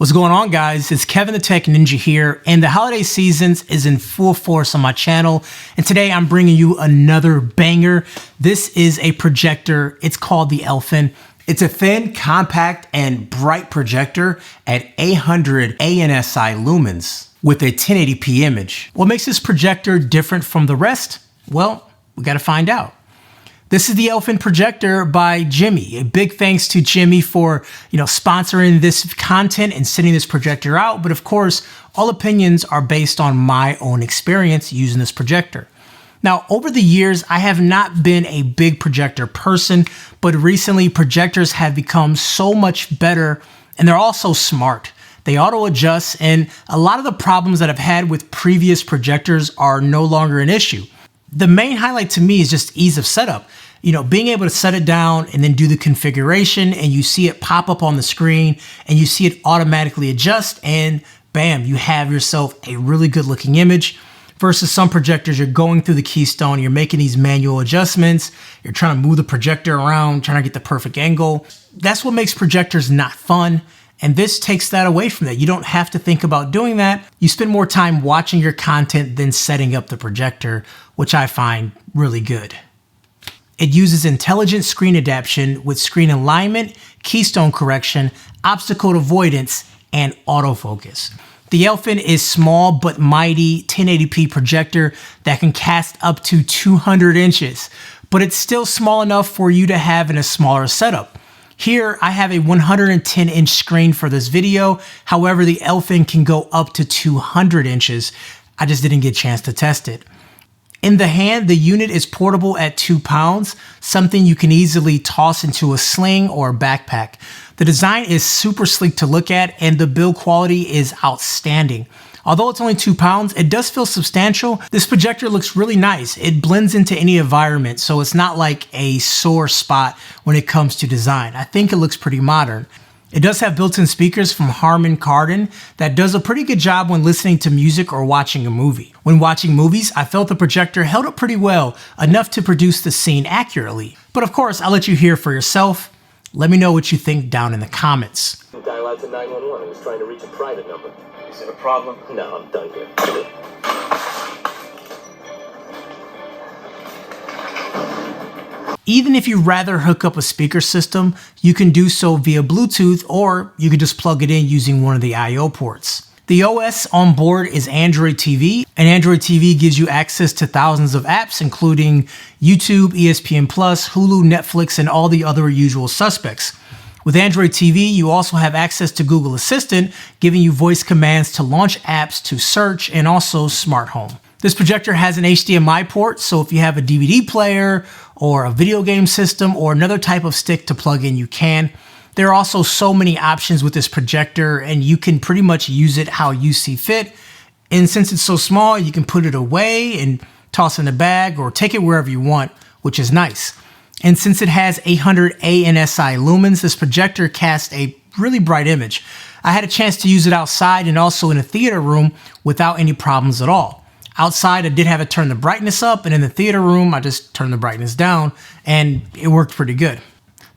What's going on, guys? It's Kevin the Tech Ninja here, and the holiday seasons is in full force on my channel. And today I'm bringing you another banger. This is a projector. It's called the ELFIN. It's a thin, compact, and bright projector at 800 ANSI lumens with a 1080p image. What makes this projector different from the rest? Well, we gotta find out. This is the ELFIN projector by XGIMI. A big thanks to XGIMI for, sponsoring this content and sending this projector out. But of course, all opinions are based on my own experience using this projector. Now, over the years, I have not been a big projector person, but recently projectors have become so much better, and they're also smart. They auto adjust, and a lot of the problems that I've had with previous projectors are no longer an issue. The main highlight to me is just ease of setup. Being able to set it down and then do the configuration, and you see it pop up on the screen and you see it automatically adjust, and bam, you have yourself a really good looking image. Versus some projectors, you're going through the keystone, you're making these manual adjustments, you're trying to move the projector around, trying to get the perfect angle. That's what makes projectors not fun. And this takes that away from that. You don't have to think about doing that. You spend more time watching your content than setting up the projector, which I find really good. It uses intelligent screen adaptation with screen alignment, keystone correction, obstacle avoidance, and autofocus. The ELFIN is small but mighty 1080p projector that can cast up to 200 inches, but it's still small enough for you to have in a smaller setup. Here, I have a 110-inch screen for this video. However, the ELFIN can go up to 200 inches. I just didn't get a chance to test it. In the hand, the unit is portable at 2 pounds, something you can easily toss into a sling or a backpack. The design is super sleek to look at, and the build quality is outstanding. Although it's only 2 pounds, it does feel substantial. This projector looks really nice. It blends into any environment, so it's not like a sore spot when it comes to design. I think it looks pretty modern. It does have built-in speakers from Harman Kardon that does a pretty good job when listening to music or watching a movie. When watching movies, I felt the projector held up pretty well, enough to produce the scene accurately. But of course, I'll let you hear for yourself. Let me know what you think down in the comments. Dial out to 911. I was trying to reach a private number. Is it a problem? No, I'm done here. Even if you'd rather hook up a speaker system, you can do so via Bluetooth, or you can just plug it in using one of the I/O ports. The OS on board is Android TV, and Android TV gives you access to thousands of apps, including YouTube, ESPN+, Hulu, Netflix, and all the other usual suspects. With Android TV, you also have access to Google Assistant, giving you voice commands to launch apps, to search, and also smart home. This projector has an HDMI port, so if you have a DVD player or a video game system or another type of stick to plug in, you can. There are also so many options with this projector, and you can pretty much use it how you see fit. And since it's so small, you can put it away and toss it in a bag or take it wherever you want, which is nice. And since it has 800 ANSI lumens, this projector casts a really bright image. I had a chance to use it outside and also in a theater room without any problems at all. Outside, I did have to turn the brightness up, and in the theater room, I just turned the brightness down, and it worked pretty good.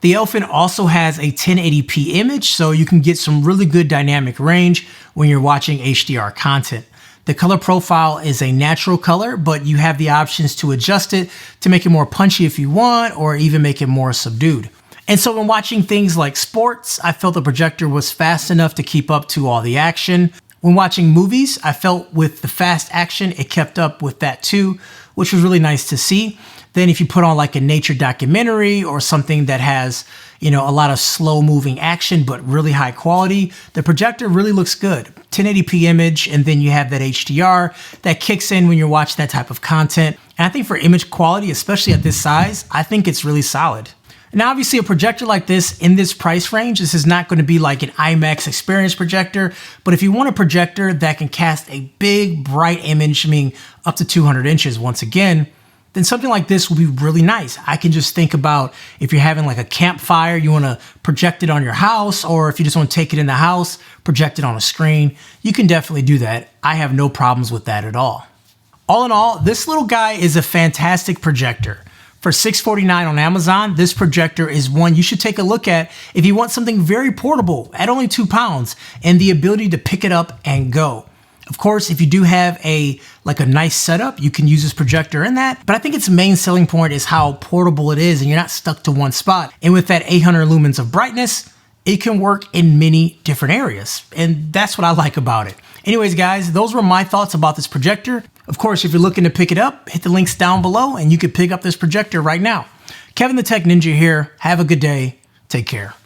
The ELFIN also has a 1080p image, so you can get some really good dynamic range when you're watching HDR content. The color profile is a natural color, but you have the options to adjust it to make it more punchy if you want, or even make it more subdued. And so when watching things like sports, I felt the projector was fast enough to keep up to all the action. When watching movies, I felt with the fast action, it kept up with that too, which was really nice to see. Then if you put on like a nature documentary or something that has, a lot of slow moving action, but really high quality, the projector really looks good. 1080p image, and then you have that HDR that kicks in when you're watching that type of content. And I think for image quality, especially at this size, I think it's really solid. Now, obviously, a projector like this in this price range, this is not going to be like an IMAX experience projector, but if you want a projector that can cast a big, bright image, up to 200 inches once again, then something like this will be really nice. I can just think about if you're having like a campfire, you want to project it on your house, or if you just want to take it in the house, project it on a screen, you can definitely do that. I have no problems with that at all. All in all, this little guy is a fantastic projector. For $649 on Amazon, this projector is one you should take a look at if you want something very portable at only 2 pounds and the ability to pick it up and go. Of course, if you do have a nice setup, you can use this projector in that. But I think its main selling point is how portable it is and you're not stuck to one spot. And with that 800 lumens of brightness, it can work in many different areas. And that's what I like about it. Anyways, guys, those were my thoughts about this projector. Of course, if you're looking to pick it up, hit the links down below and you can pick up this projector right now. Kevin the Tech Ninja here. Have a good day. Take care.